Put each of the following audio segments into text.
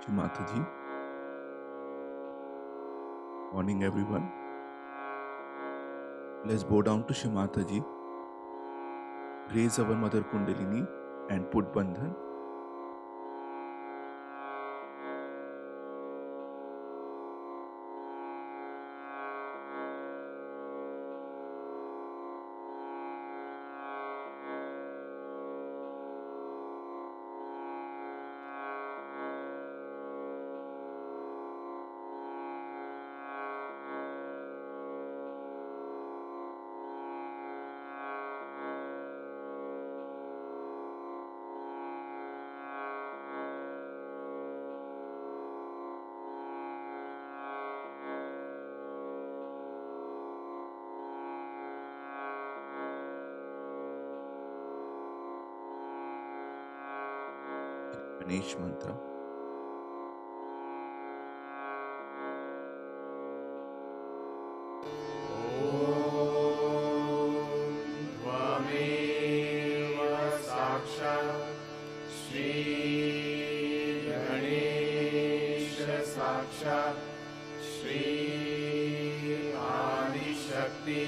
Shri Mataji. Morning, everyone. Let's bow down to Shri Mataji, raise our Mother Kundalini, and put Bandhan. Ganesh Mantra. त्वमेव साक्षात् श्रीगणेश साक्षात् Shri Adishakti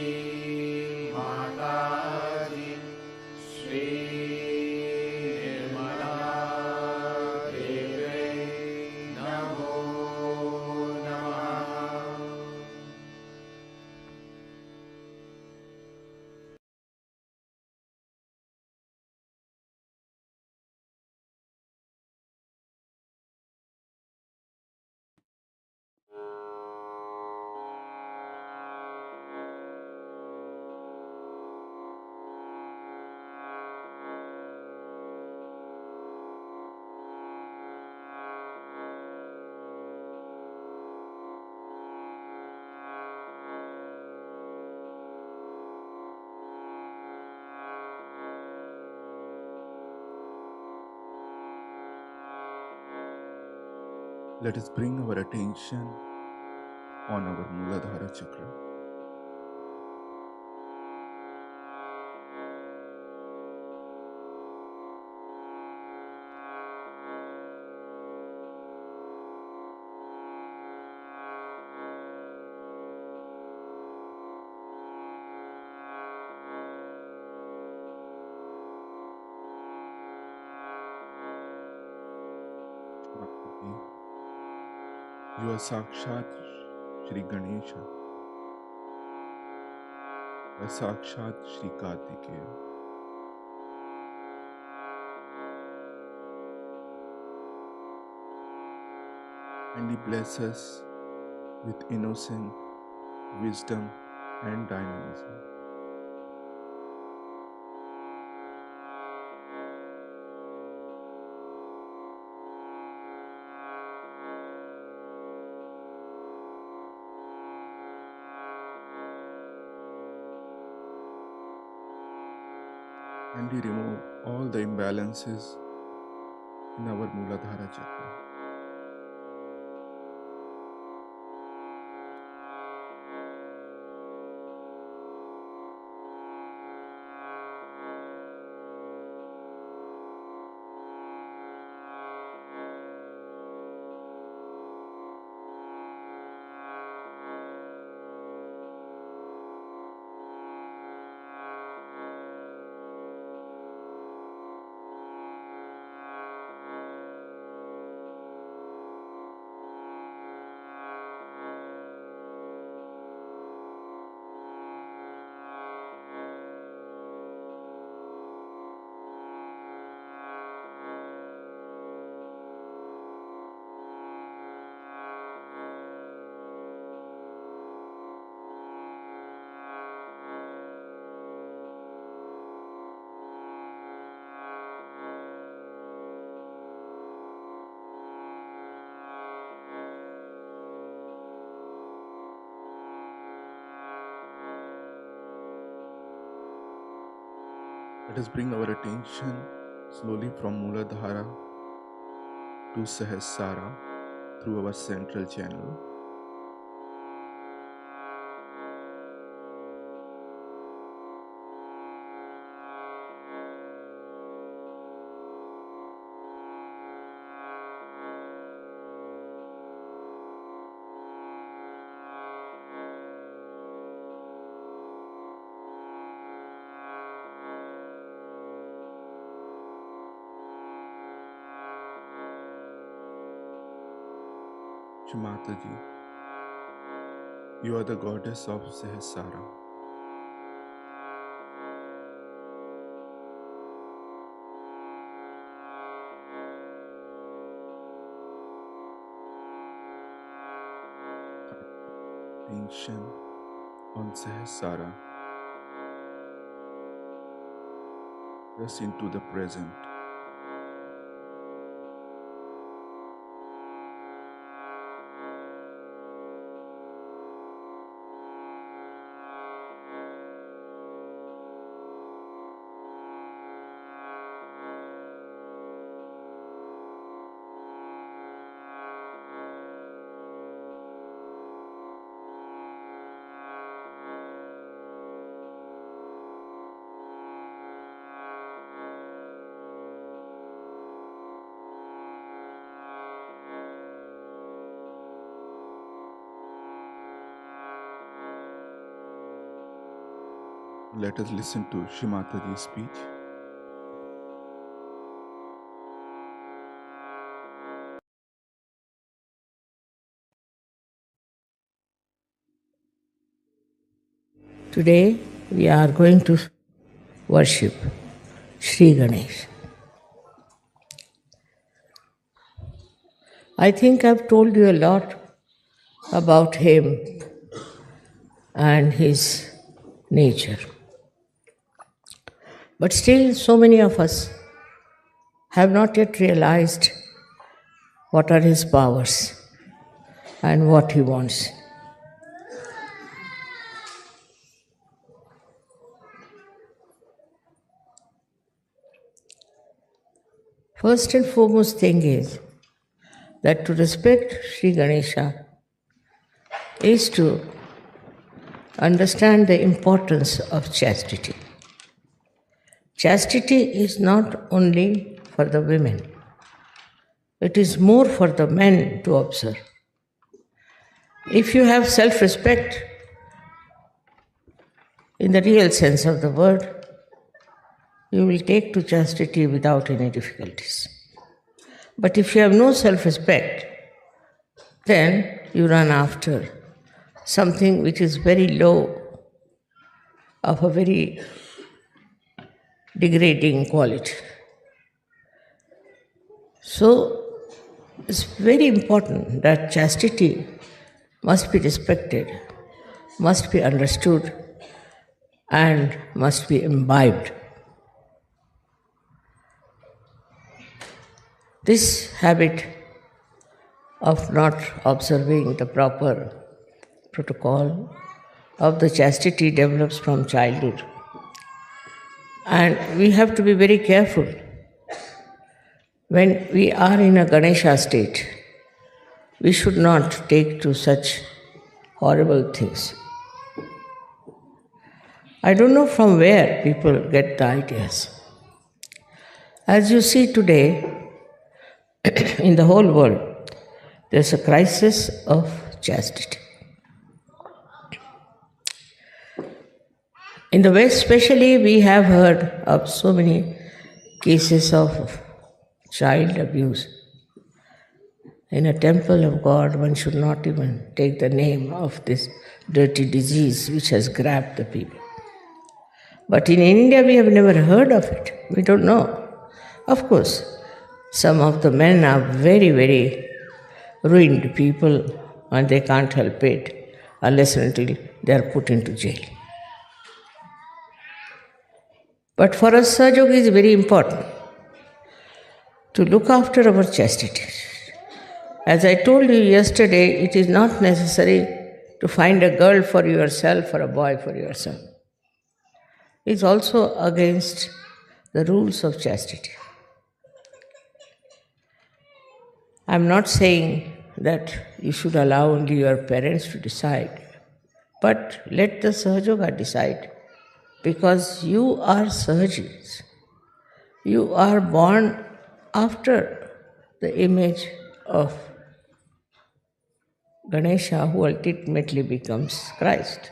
Let us bring our attention on our Muladhara Chakra. Mataji, you are Sakshat Shri Ganesha, you are Sakshat Shri Kartikeya. And He blesses us with innocence, wisdom, and dynamism. And He removes all the imbalances in our Muladhara Chakra. Let us bring our attention slowly from Muladhara to Sahasrara through our central channel. Mataji, you are the goddess of Sahasrara. Attention on Sahasrara. Press into the present. Let us listen to Shrimataji's speech. Today we are going to worship Sri Ganesh. I think I've told you a lot about him and his nature. But still, so many of us have not yet realized what are his powers and what he wants. First and foremost thing is, that to respect Sri Ganesha is to understand the importance of chastity. Chastity is not only for the women, it is more for the men to observe. If you have self respect in the real sense of the word, you will take to chastity without any difficulties. But if you have no self respect, then you run after something which is very low, of a very degrading quality. So, it's very important that chastity must be respected, must be understood, and must be imbibed. This habit of not observing the proper protocol of the chastity develops from childhood. And we have to be very careful when we are in a Ganesha state. We should not take to such horrible things. I don't know from where people get the ideas. As you see today, in the whole world, there's a crisis of chastity. In the West, especially, we have heard of so many cases of child abuse. In a temple of God, one should not even take the name of this dirty disease which has grabbed the people. But in India, we have never heard of it. We don't know. Of course, some of the men are very, very ruined people and they can't help it unless and until they are put into jail. But for us, Sahaja is very important to look after our chastity. As I told you yesterday, it is not necessary to find a girl for yourself or a boy for yourself. It's also against the rules of chastity. I'm not saying that you should allow only your parents to decide, but let the Sahajoga decide, because you are Sahajis. You are born after the image of Ganesha, who ultimately becomes Christ.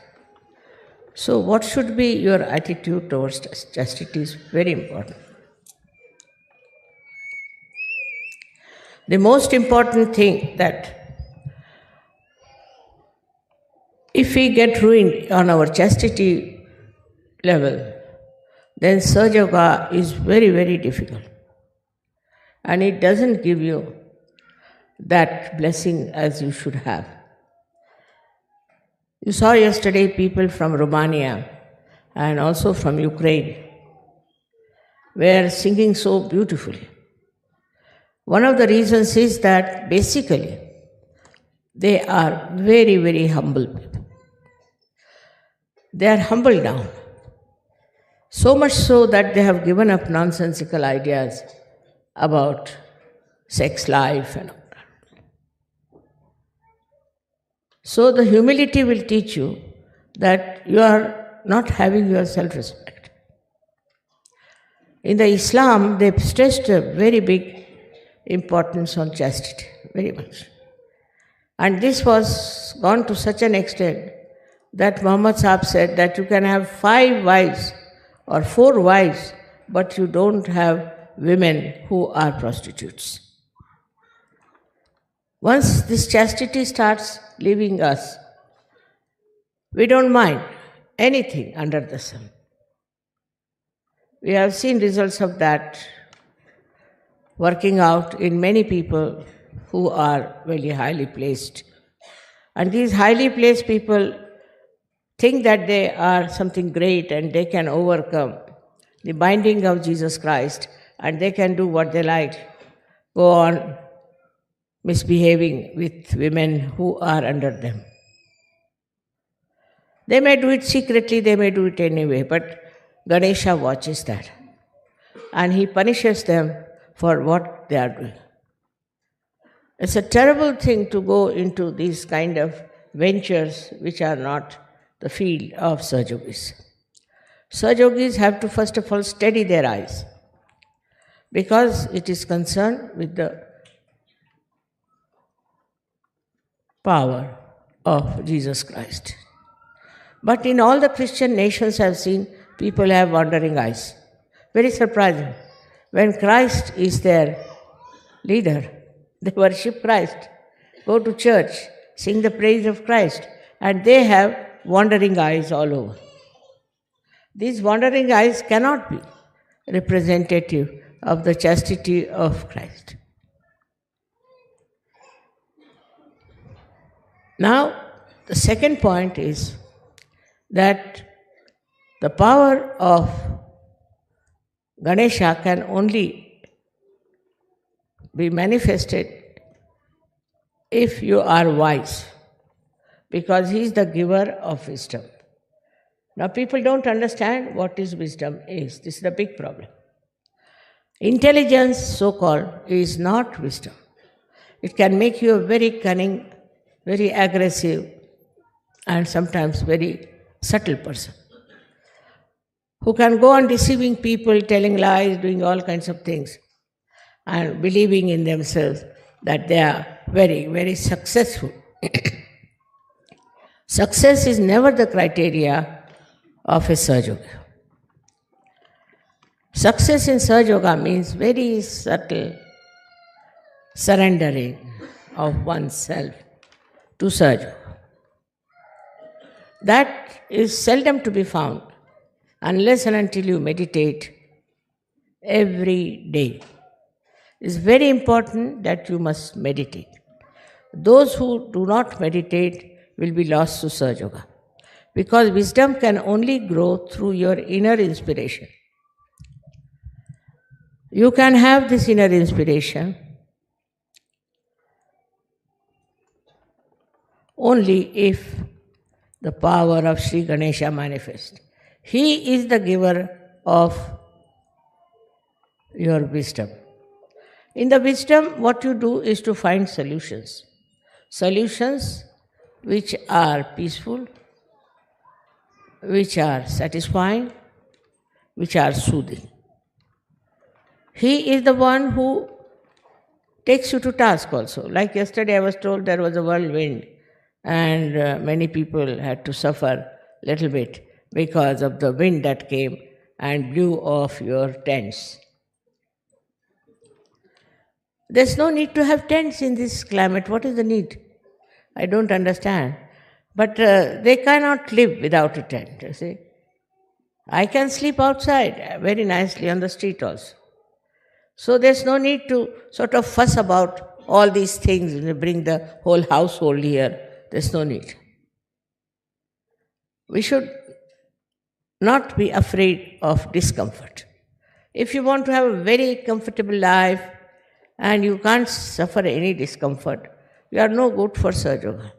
So what should be your attitude towards chastity is very important. The most important thing that if we get ruined on our chastity level, then Sahaja Yoga is very, very difficult. And it doesn't give you that blessing as you should have. You saw yesterday people from Romania and also from Ukraine were singing so beautifully. One of the reasons is that basically they are very, very humble people. They are humble down. So much so that they have given up nonsensical ideas about sex life and all that. So the humility will teach you that you are not having your self-respect. In the Islam, they stressed a very big importance on chastity, very much. And this was gone to such an extent that Muhammad Sahib said that you can have 5 wives or 4 wives, but you don't have women who are prostitutes. Once this chastity starts leaving us, we don't mind anything under the sun. We have seen results of that working out in many people who are very highly placed. And these highly placed people think that they are something great and they can overcome the binding of Jesus Christ and they can do what they like, go on misbehaving with women who are under them. They may do it secretly, they may do it anyway, but Ganesha watches that and he punishes them for what they are doing. It's a terrible thing to go into these kind of ventures which are not the field of Sahajogis. Sahajogis have to first of all steady their eyes because it is concerned with the power of Jesus Christ. But in all the Christian nations, I have seen people have wandering eyes. Very surprising. When Christ is their leader, they worship Christ, go to church, sing the praise of Christ, and they have wandering eyes all over. These wandering eyes cannot be representative of the chastity of Christ. Now, the second point is that the power of Ganesha can only be manifested if you are wise, because he is the giver of wisdom. Now, people don't understand what is wisdom is. This is the big problem. Intelligence, so-called, is not wisdom. It can make you a very cunning, very aggressive, and sometimes very subtle person who can go on deceiving people, telling lies, doing all kinds of things, and believing in themselves that they are very, very successful. Success is never the criteria of a Sahaja. Success in Sahaja means very subtle surrendering of oneself to Sahaja. That is seldom to be found unless and until you meditate every day. It's very important that you must meditate. Those who do not meditate will be lost to Sahaja, because wisdom can only grow through your inner inspiration. You can have this inner inspiration only if the power of Sri Ganesha manifests. He is the giver of your wisdom. In the wisdom, what you do is to find solutions. Solutions which are peaceful, which are satisfying, which are soothing. He is the one who takes you to task also. Like yesterday I was told there was a whirlwind and many people had to suffer a little bit because of the wind that came and blew off your tents. There's no need to have tents in this climate. What is the need? I don't understand. But they cannot live without a tent, you see. I can sleep outside very nicely on the street also. So there's no need to sort of fuss about all these things and bring the whole household here. There's no need. We should not be afraid of discomfort. If you want to have a very comfortable life and you can't suffer any discomfort, you are no good for Sahaja.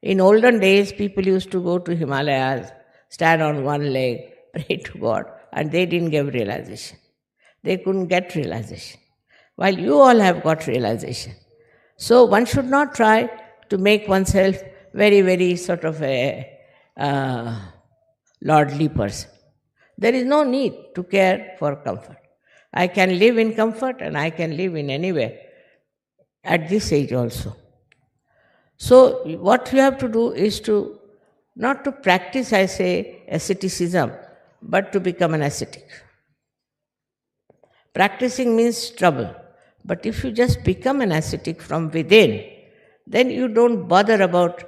In olden days, people used to go to Himalayas, stand on one leg, pray to God, and they didn't get realization. They couldn't get realization, while you all have got realization. So one should not try to make oneself very, very sort of a lordly person. There is no need to care for comfort. I can live in comfort and I can live in anywhere at this age also. So what you have to do is to not to practice, I say, asceticism, but to become an ascetic. Practicing means trouble. But if you just become an ascetic from within, then you don't bother about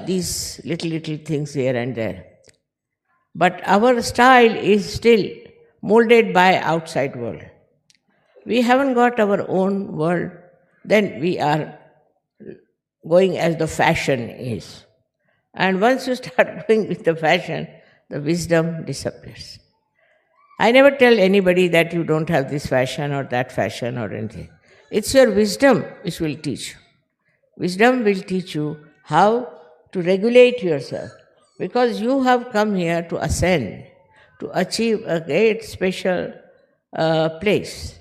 these little things here and there. But our style is still molded by outside world. We haven't got our own world, then we are going as the fashion is. And once you start going with the fashion, the wisdom disappears. I never tell anybody that you don't have this fashion or that fashion or anything. It's your wisdom which will teach you. Wisdom will teach you how to regulate yourself, because you have come here to ascend, to achieve a great special place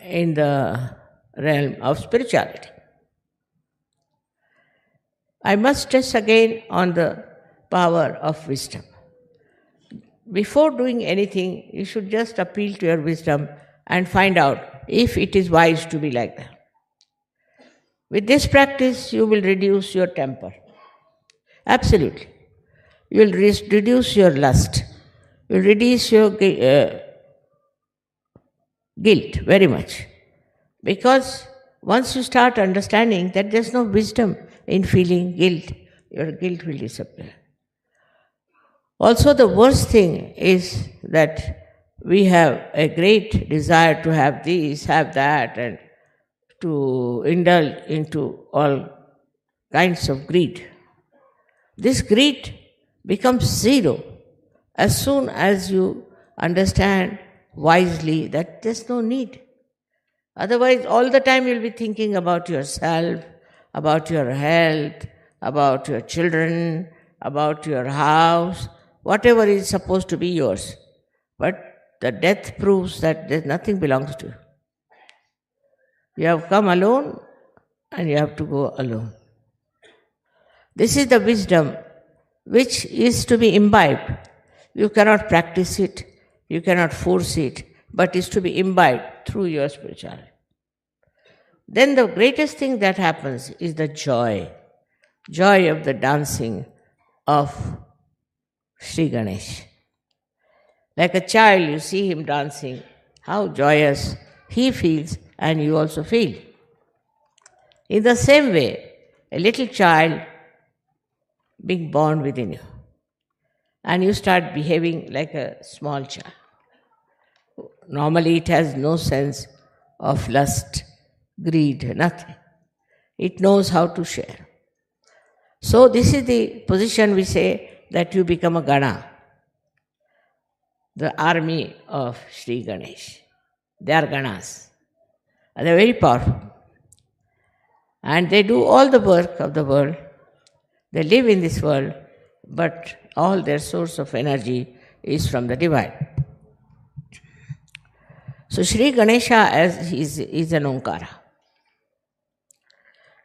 in the realm of spirituality. I must stress again on the power of wisdom. Before doing anything, you should just appeal to your wisdom and find out if it is wise to be like that. With this practice, you will reduce your temper. Absolutely. You will reduce your lust. You will reduce your guilt very much. Because once you start understanding that there's no wisdom in feeling guilt, your guilt will disappear. Also, the worst thing is that we have a great desire to have this, have that, and to indulge into all kinds of greed. This greed becomes zero as soon as you understand wisely that there's no need. Otherwise, all the time you'll be thinking about yourself, about your health, about your children, about your house, whatever is supposed to be yours. But the death proves that there's nothing belongs to you. You have come alone and you have to go alone. This is the wisdom which is to be imbibed. You cannot practice it, you cannot force it, but is to be imbibed through your spirituality. Then the greatest thing that happens is the joy of the dancing of Sri Ganesh. Like a child, you see him dancing, how joyous he feels and you also feel. In the same way, a little child being born within you, and you start behaving like a small child. Normally, it has no sense of lust, greed, nothing. It knows how to share. So, this is the position we say that you become a Gana, the army of Sri Ganesh. They are Ganas. And they are very powerful. And they do all the work of the world. They live in this world, but all their source of energy is from the divine. So Sri Ganesha is an Omkara.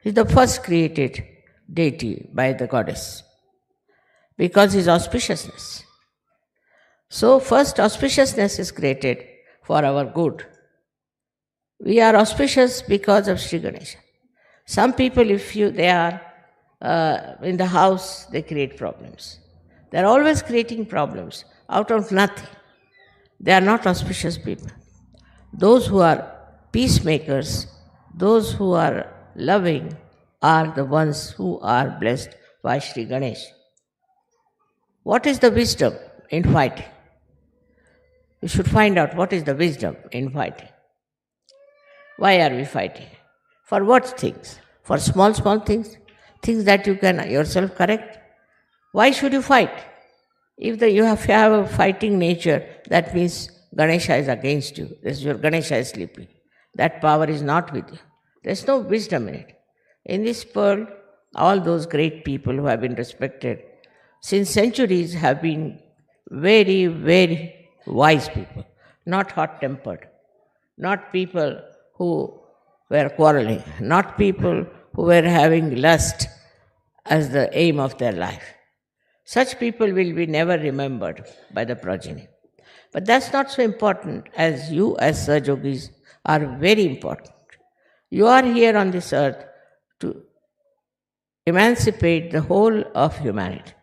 He is the first created deity by the goddess because his auspiciousness. So first auspiciousness is created for our good. We are auspicious because of Sri Ganesha. Some people, they are in the house, they create problems. They are always creating problems out of nothing. They are not auspicious people. Those who are peacemakers, those who are loving, are the ones who are blessed by Sri Ganesh. What is the wisdom in fighting? You should find out what is the wisdom in fighting. Why are we fighting? For what things? For small things? Things that you can yourself correct? Why should you fight? If you have a fighting nature, that means Ganesha is against you. Your Ganesha is sleeping. That power is not with you. There's no wisdom in it. In this world, all those great people who have been respected since centuries have been very, very wise people, not hot-tempered, not people who were quarreling, not people who were having lust as the aim of their life. Such people will be never remembered by the progeny. But that's not so important as you as Sahajogis are very important. You are here on this earth to emancipate the whole of humanity.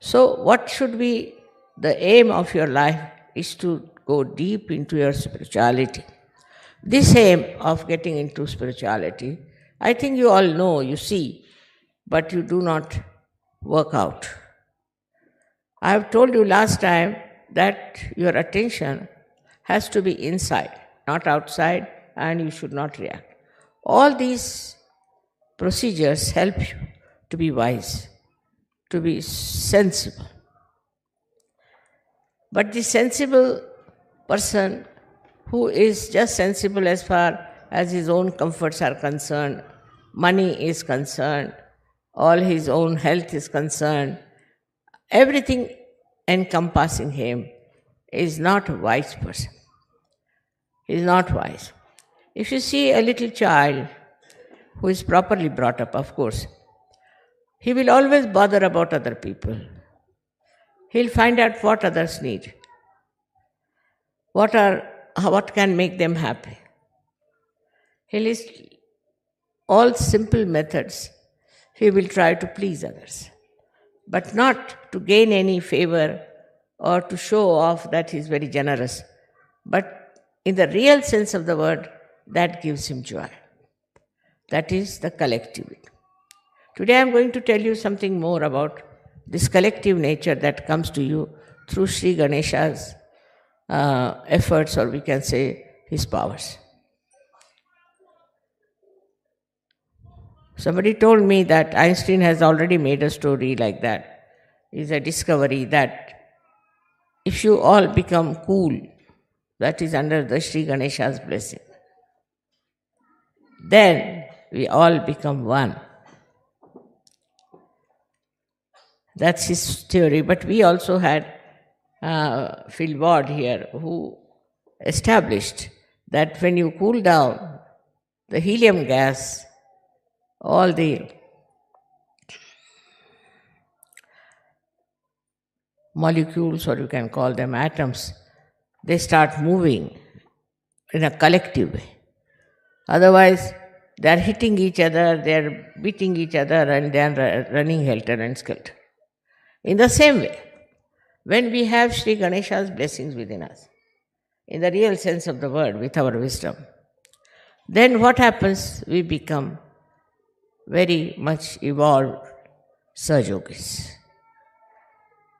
So what should be the aim of your life is to go deep into your spirituality. This aim of getting into spirituality, I think you all know, you see, but you do not work out. I have told you last time that your attention has to be inside, not outside, and you should not react. All these procedures help you to be wise, to be sensible. But the sensible person who is just sensible as far as his own comforts are concerned, money is concerned, all his own health is concerned, everything encompassing him is not a wise person. He is not wise. If you see a little child who is properly brought up, of course, he will always bother about other people. He'll find out what others need, what can make them happy. He'll use all simple methods. He will try to please others, but not to gain any favor or to show off that he is very generous. But in the real sense of the word, that gives him joy. That is the collective. Today I am going to tell you something more about this collective nature that comes to you through Sri Ganesha's efforts, or we can say his powers. Somebody told me that Einstein has already made a story like that. It's a discovery that if you all become cool, that is under the Sri Ganesha's blessing, then we all become one. That's his theory. But we also had Phil Ward here, who established that when you cool down the helium gas, all the molecules, or you can call them atoms, they start moving in a collective way. Otherwise, they are hitting each other, they are beating each other, and they are running helter and skelter. In the same way, when we have Sri Ganesha's blessings within us, in the real sense of the word, with our wisdom, then what happens? We become very much evolved Sahajogis.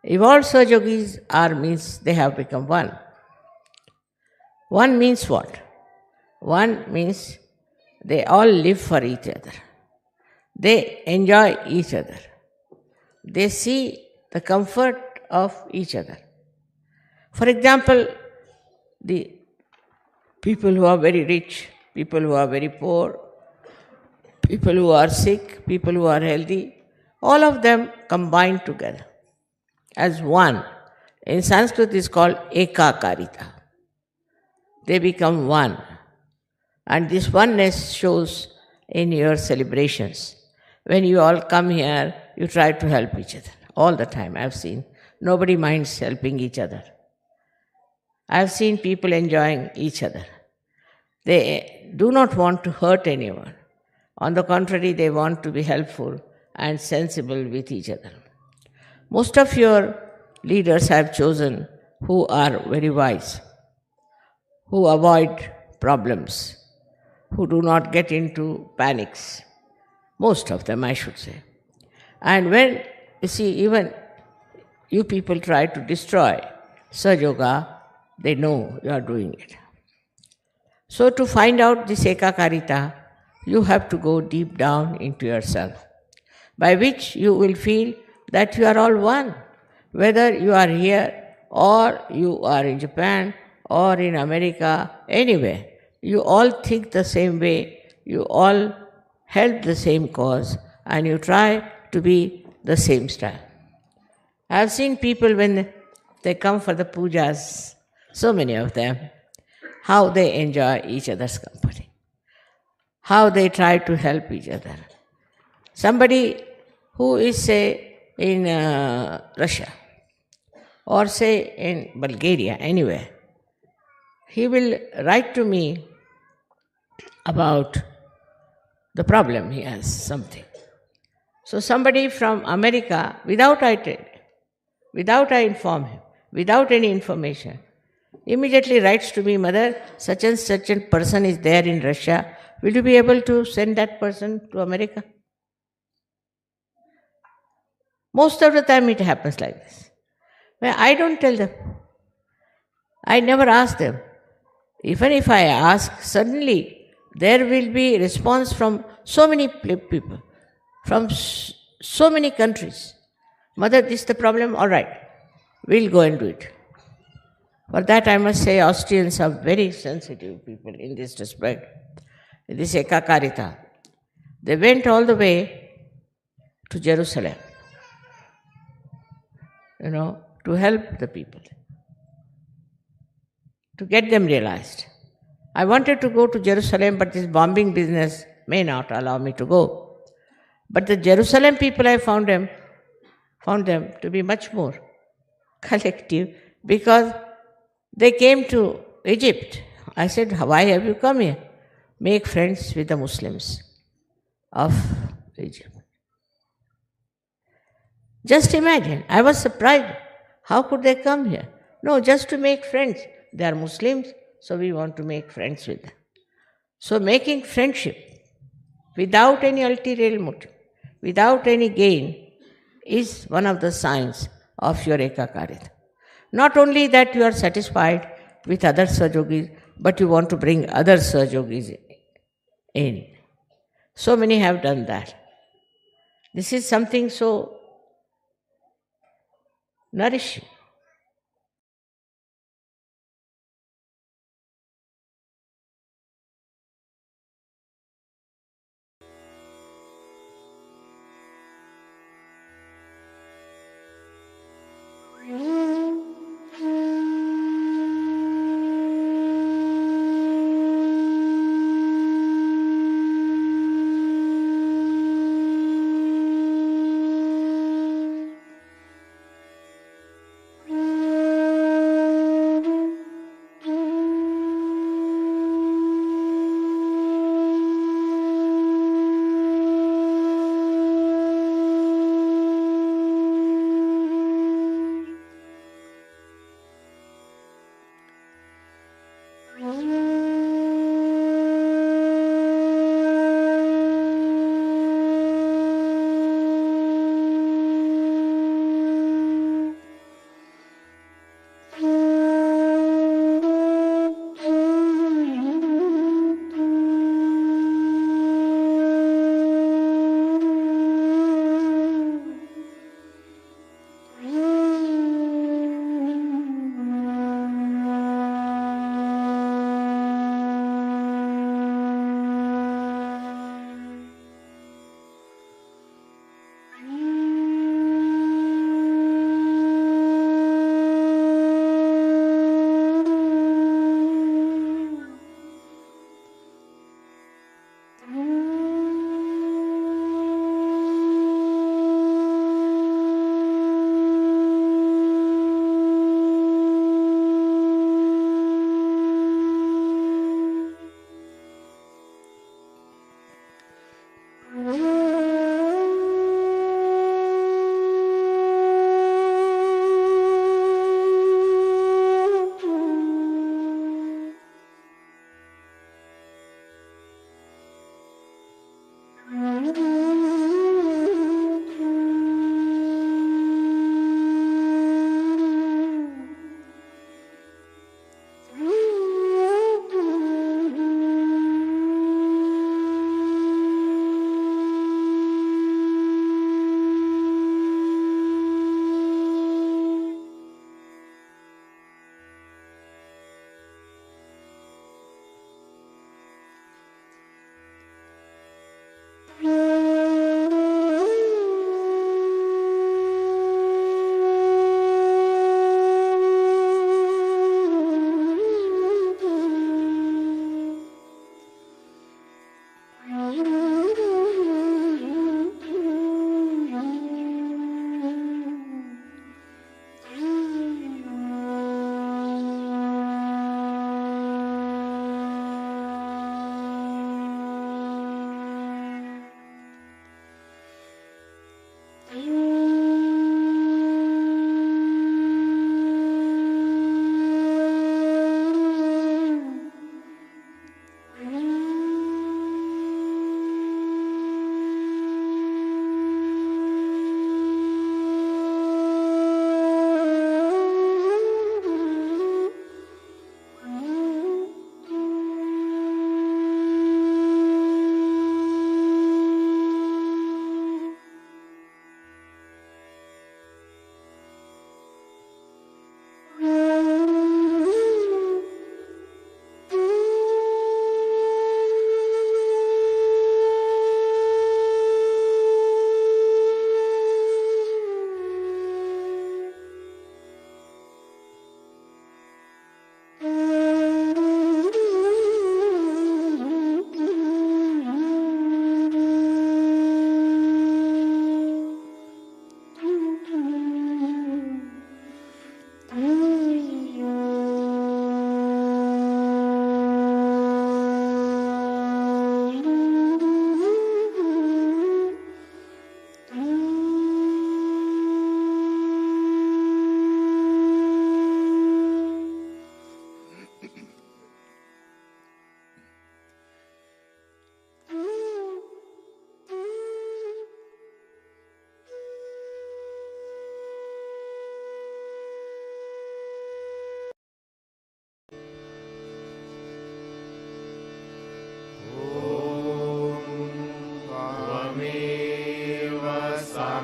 Evolved Sahajogis means they have become one. One means what? One means they all live for each other. They enjoy each other. They see the comfort of each other. For example, the people who are very rich, people who are very poor, people who are sick, people who are healthy, all of them combine together as one. In Sanskrit, it's called ekakarita. They become one. And this oneness shows in your celebrations. When you all come here, you try to help each other. All the time, I've seen. Nobody minds helping each other. I've seen people enjoying each other. They do not want to hurt anyone. On the contrary, they want to be helpful and sensible with each other. Most of your leaders have chosen who are very wise, who avoid problems, who do not get into panics. Most of them, I should say. And when, you see, even you people try to destroy Sahajoga, they know you are doing it. So to find out this ekakarita, you have to go deep down into yourself, by which you will feel that you are all one. Whether you are here or you are in Japan or in America, anywhere, you all think the same way, you all help the same cause, and you try to be the same style. I have seen people when they come for the pujas, so many of them, how they enjoy each other's company, how they try to help each other. Somebody who is, say, in Russia, or say in Bulgaria, anywhere, he will write to me about the problem he has, something. So somebody from America, without I inform him, without any information, immediately writes to me, Mother, such and such a person is there in Russia. Will you be able to send that person to America? Most of the time it happens like this. Well, I don't tell them. I never ask them. Even if I ask, suddenly there will be response from so many people, from so many countries. Mother, this is the problem? All right, we'll go and do it. For that, I must say, Austrians are very sensitive people in this respect. This ekakarita. They went all the way to Jerusalem, to help the people, to get them realized. I wanted to go to Jerusalem, but this bombing business may not allow me to go. But the Jerusalem people, I found them to be much more collective because they came to Egypt. I said, why have you come here? Make friends with the Muslims of Egypt. Just imagine, I was surprised. How could they come here? No, just to make friends. They are Muslims, so we want to make friends with them. So making friendship without any ulterior motive, without any gain, is one of the signs of your ekakarita. Not only that you are satisfied with other Sahajogis, but you want to bring other Sahajogis in. So many have done that. This is something so nourishing.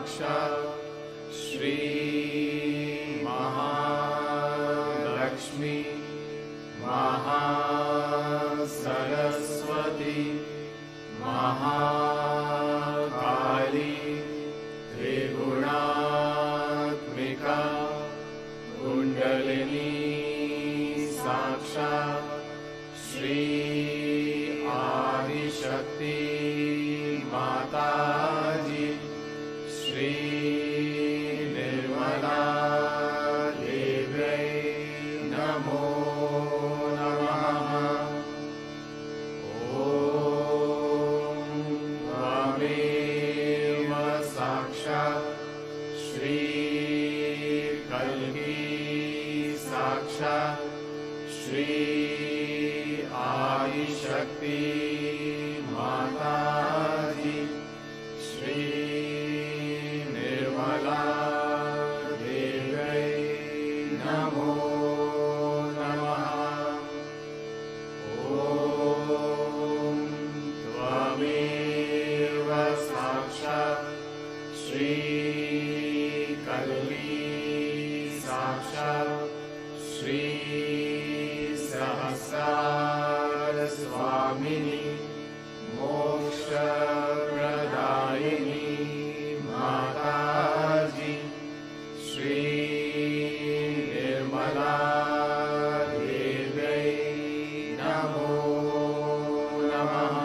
साक्षात् श्री महालक्ष्मी महासरस्वती महाकाली त्रिगुणात्मिका कुंडलिनी साक्षात् श्री आदिशक्ति माताजी श्री निर्मला देव्यै नमो नमः। ॐ त्वमेव साक्षात् श्री कल्की साक्षात् श्री आदिशक्ति माताजी श्री निर्मला देव्यै नमो नमः। ॐ त्वमेव साक्षात् श्री कल्की साक्षात् श्री सहस्रार स्वामिनी मोक्षप्रदायिनी माताजी श्री निर्मला देव्यै नमो नमः।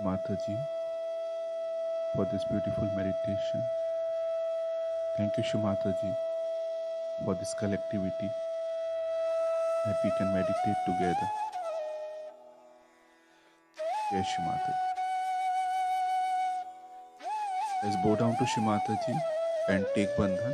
Mataji, for this beautiful meditation. Thank you, Shri Mataji, for this collectivity that we can meditate together. Yes, Shri Mataji. Let's bow down to Shri Mataji and take Bandhan.